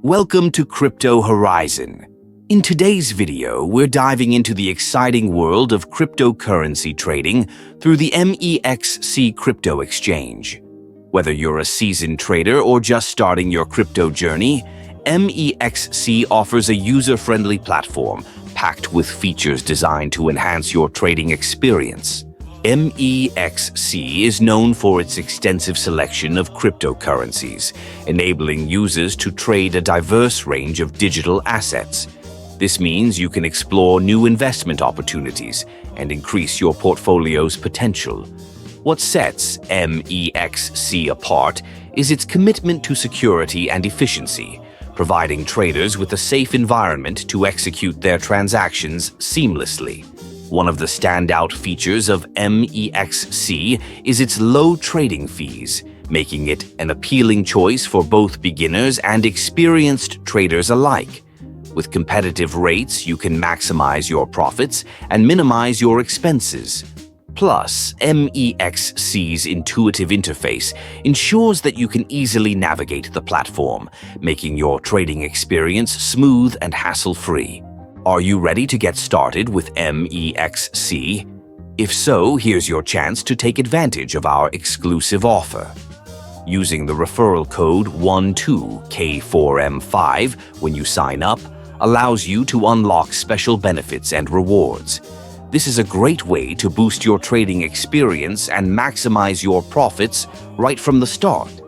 Welcome to Crypto Horizon. In today's video, we're diving into the exciting world of cryptocurrency trading through the MEXC crypto exchange. Whether you're a seasoned trader or just starting your crypto journey, MEXC offers a user-friendly platform packed with features designed to enhance your trading experience. MEXC is known for its extensive selection of cryptocurrencies, enabling users to trade a diverse range of digital assets. This means you can explore new investment opportunities and increase your portfolio's potential. What sets MEXC apart is its commitment to security and efficiency, providing traders with a safe environment to execute their transactions seamlessly. One of the standout features of MEXC is its low trading fees, making it an appealing choice for both beginners and experienced traders alike. With competitive rates, you can maximize your profits and minimize your expenses. Plus, MEXC's intuitive interface ensures that you can easily navigate the platform, making your trading experience smooth and hassle-free. Are you ready to get started with MEXC? If so, here's your chance to take advantage of our exclusive offer. Using the referral code 12K4M5 when you sign up allows you to unlock special benefits and rewards. This is a great way to boost your trading experience and maximize your profits right from the start.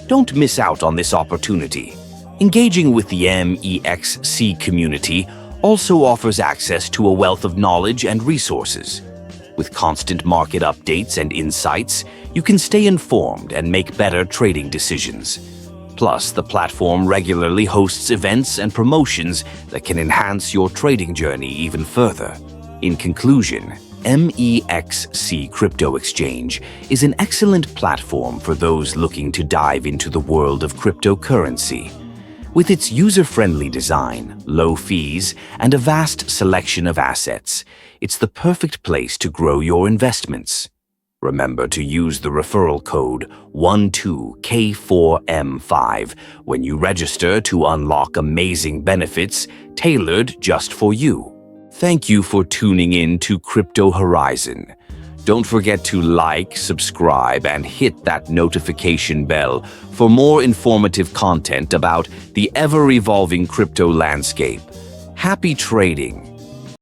Don't miss out on this opportunity. Engaging with the MEXC community also offers access to a wealth of knowledge and resources. With constant market updates and insights, you can stay informed and make better trading decisions. Plus, the platform regularly hosts events and promotions that can enhance your trading journey even further. In conclusion, MEXC Crypto Exchange is an excellent platform for those looking to dive into the world of cryptocurrency. With its user-friendly design, low fees, and a vast selection of assets, it's the perfect place to grow your investments. Remember to use the referral code 12K4M5 when you register to unlock amazing benefits tailored just for you. Thank you for tuning in to Crypto Horizon. Don't forget to like, subscribe, and hit that notification bell for more informative content about the ever-evolving crypto landscape. Happy trading!